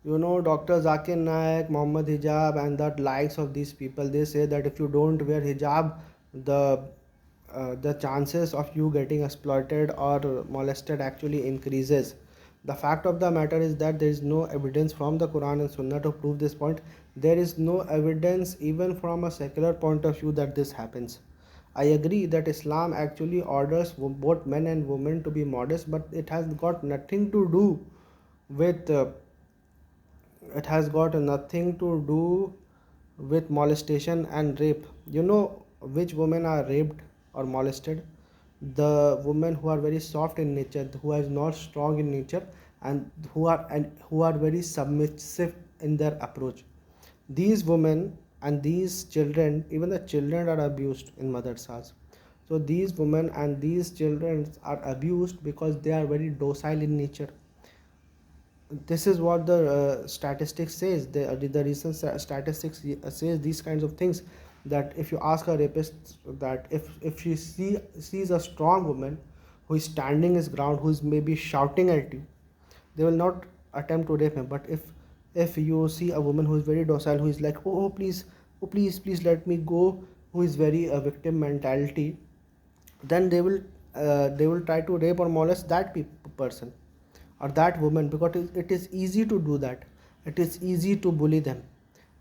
Dr. Zakir Naik, Mohammad Hijab, and the likes of these people, they say that if you don't wear hijab, the the chances of you getting exploited or molested actually increases. The fact of the matter is that there is no evidence from the Quran and Sunnah to prove this point. There is no evidence even from a secular point of view that this happens. I agree that Islam actually orders both men and women to be modest, but with it has got nothing to do with molestation and rape. You know which women are raped or molested? The women who are very soft in nature, who are not strong in nature, and who are very submissive in their approach. These women and these children, even the children, are abused in madrasas. So these women and these children are abused because they are very docile in nature. This is what the statistics says. The recent statistics says these kinds of things, that if you ask a rapist that if she sees a strong woman who is standing his ground, who is maybe shouting at you, they will not attempt to rape him. But if you see a woman who is very docile, who is like, oh, please, oh, please let me go, who is very a victim mentality, then they will try to rape or molest that person or that woman, because it is easy to do that. It is easy to bully them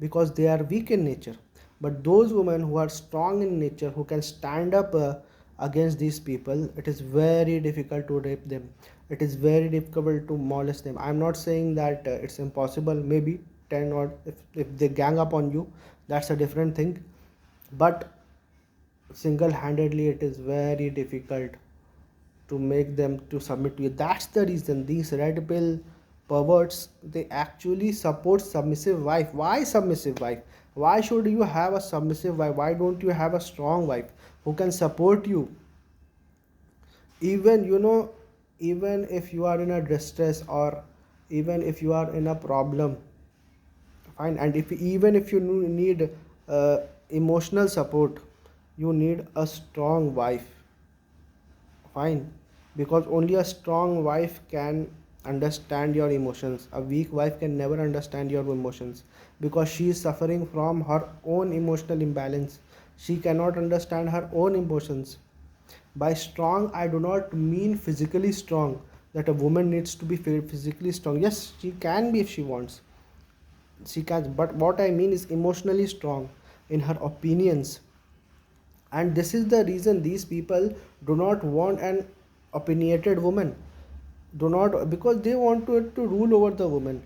because they are weak in nature. But those women who are strong in nature, who can stand up against these people, it is very difficult to rape them. It is very difficult to molest them. I'm not saying that it's impossible. Maybe 10, or if they gang up on you, that's a different thing. But single-handedly it is very difficult to make them to submit to you. That's the reason these red pill perverts, they actually support submissive wife. Why submissive wife? Why should you have a submissive wife? Why don't you have a strong wife who can support you? Even even if you are in a distress, or even if you are in a problem, fine, and if you need emotional support, you need a strong wife. Fine, because only a strong wife can understand your emotions. A weak wife can never understand your emotions, because she is suffering from her own emotional imbalance. She cannot understand her own emotions. By strong, I do not mean physically strong, that a woman needs to be physically strong. Yes, she can be if she wants. She can, but what I mean is emotionally strong in her opinions. And this is the reason these people do not want an opinionated woman. Do not, because they want to rule over the woman.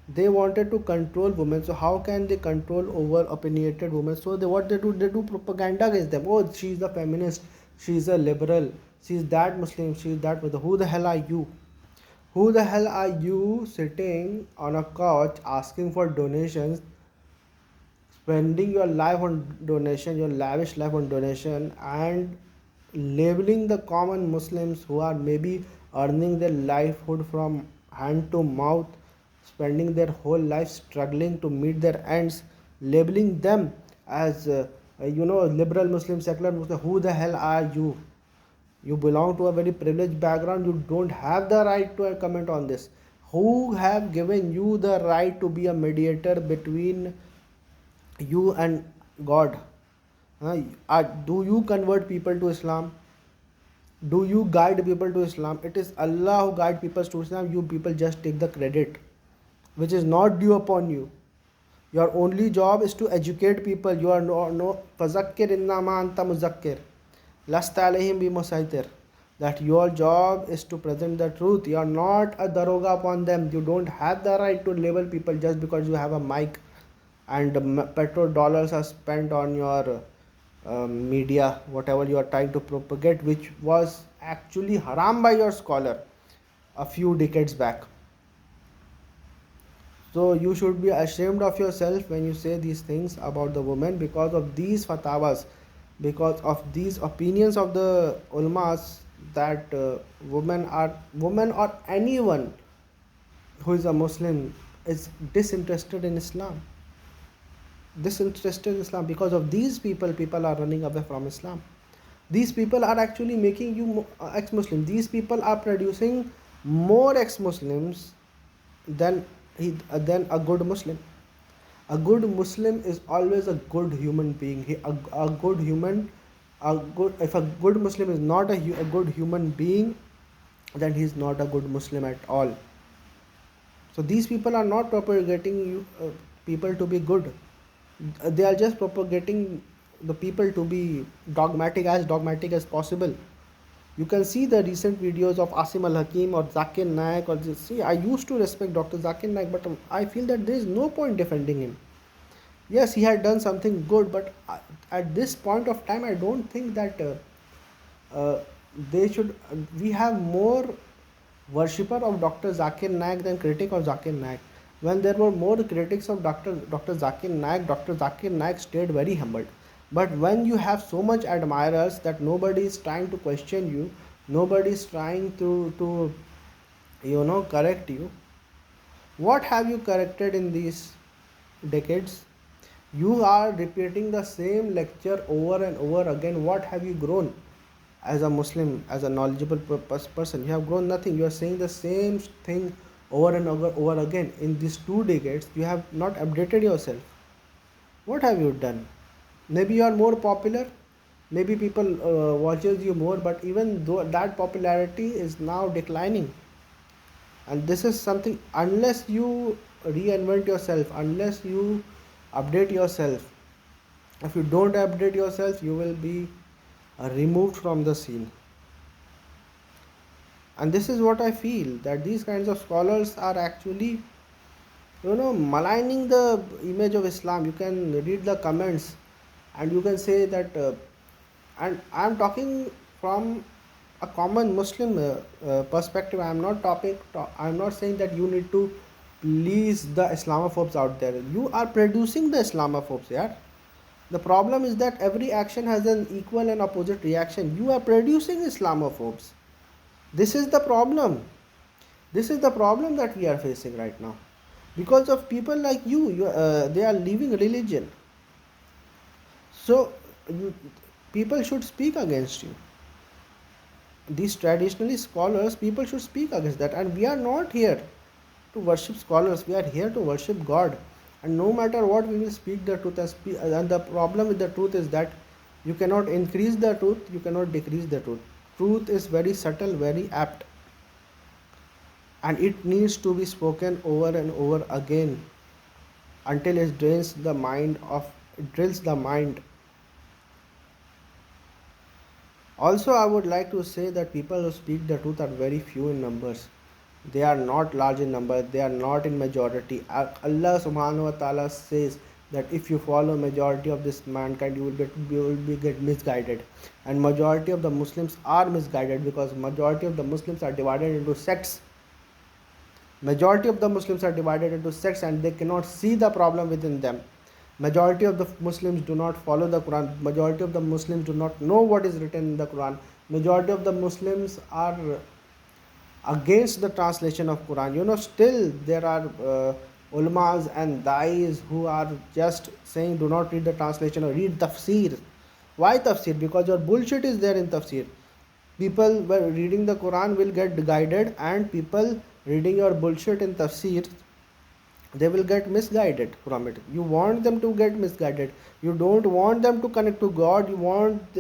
They wanted to control women. So how can they control over opinionated women? So they do propaganda against them. Oh, she's a feminist, she's a liberal, she's that Muslim, she's that Muslim. Who the hell are you? Who the hell are you sitting on a couch asking for donations, spending your life on donation, your lavish life on donation, and labeling the common Muslims who are maybe earning their livelihood from hand to mouth, spending their whole life struggling to meet their ends, labeling them as liberal Muslim, secular Muslim? Who the hell are you? You belong to a very privileged background. You don't have the right to comment on this. Who have given you the right to be a mediator between you and God? Do you convert people to Islam? Do you guide people to Islam? It is Allah who guide people to Islam. You people just take the credit, which is not due upon you. Your only job is to educate people. You are no fazakir innama anta muzakkir lasta alayhim bimusaitir. That your job is to present the truth. You are not a daroga upon them. You don't have the right to label people just because you have a mic and petrol dollars are spent on your media, whatever you are trying to propagate, which was actually haram by your scholar a few decades back. So you should be ashamed of yourself when you say these things about the women, because of these fatawas, because of these opinions of the ulmas, that women or anyone who is a Muslim is disinterested in Islam. Disinterested in Islam. Because of these people are running away from Islam. These people are actually making you ex-Muslim. These people are producing more ex-Muslims than than a good Muslim. A good Muslim is always a good human being. A good human, a good if a good Muslim is not a good human being, then he is not a good Muslim at all. So these people are not propagating people to be good. They are just propagating the people to be dogmatic as possible. You can see the recent videos of Asim Al Hakim or Zakir Naik or just, see, I used to respect Dr. Zakir Naik, but I feel that there is no point defending him. Yes, he had done something good, but at this point of time, I don't think that uh, they should. We have more worshipper of Dr. Zakir Naik than critic of Zakir Naik. When there were more critics of Dr. Zakir Naik, Dr. Zakir Naik stayed very humbled. But when you have so much admirers that nobody is trying to question you, nobody is trying to correct you. What have you corrected in these decades? You are repeating the same lecture over and over again. What have you grown as a Muslim, as a knowledgeable person? You have grown nothing. You are saying the same thing over and over again. In these 2 decades, you have not updated yourself. What have you done? Maybe you are more popular. Maybe people watches you more, but even though that popularity is now declining. And this is something, unless you reinvent yourself, unless you update yourself, if you don't update yourself, you will be removed from the scene. And this is what I feel, that these kinds of scholars are actually maligning the image of Islam. You can read the comments and you can say that and I am talking from a common Muslim perspective. I am not saying that you need to please the Islamophobes out there. You are producing the Islamophobes, yeah. The problem is that every action has an equal and opposite reaction. You are producing Islamophobes. This is the problem. This is the problem that we are facing right now. Because of people like they are leaving religion. So people should speak against you. These traditionalist scholars, people should speak against that. And we are not here to worship scholars, we are here to worship God. And no matter what, we will speak the truth. And the problem with the truth is that you cannot increase the truth, you cannot decrease the truth. Truth is very subtle, very apt, and it needs to be spoken over and over again until it drills the mind. Also, I would like to say that people who speak the truth are very few in numbers. They are not large in number, they are not in majority. Allah subhanahu wa ta'ala says that if you follow majority of this mankind, you will get misguided. And majority of the Muslims are misguided because majority of the Muslims are divided into sects. Majority of the Muslims are divided into sects and they cannot see the problem within them. Majority of the Muslims do not follow the Quran. Majority of the Muslims do not know what is written in the Quran. Majority of the Muslims are against the translation of Quran. Still there are ulamas and dais who are just saying do not read the translation or read tafsir. Why tafsir? Because your bullshit is there in tafsir. People reading the Quran will get guided, and people reading your bullshit in tafsir, they will get misguided from it. You want them to get misguided. You don't want them to connect to God. You want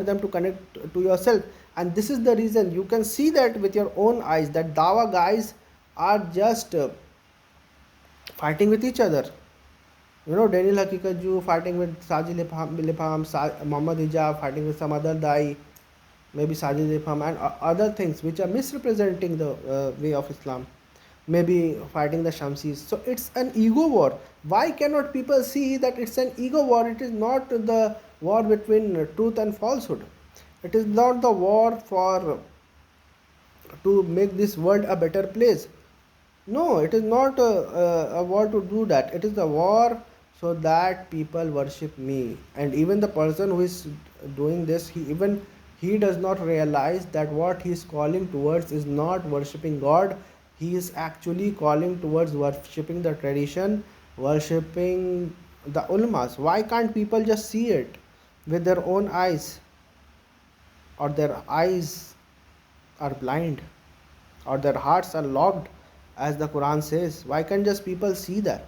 them to connect to yourself. And this is the reason you can see that with your own eyes, that dawa guys are just fighting with each other. Daniel Hakikaju fighting with Sajid Lifam, Mohammad Hijab fighting with some other dai, maybe Sajid Lifam, and other things which are misrepresenting the way of Islam. Maybe fighting the Shamsis. So it's an ego war. Why cannot people see that it's an ego war? It is not the war between truth and falsehood. It is not the war to make this world a better place. No, it is not a war to do that. It is a war so that people worship me. And even the person who is doing this, he does not realize that what he is calling towards is not worshipping God. He is actually calling towards worshipping the tradition, worshipping the ulmas. Why can't people just see it with their own eyes? Or their eyes are blind, or their hearts are locked as the Quran says? Why can't just people see that?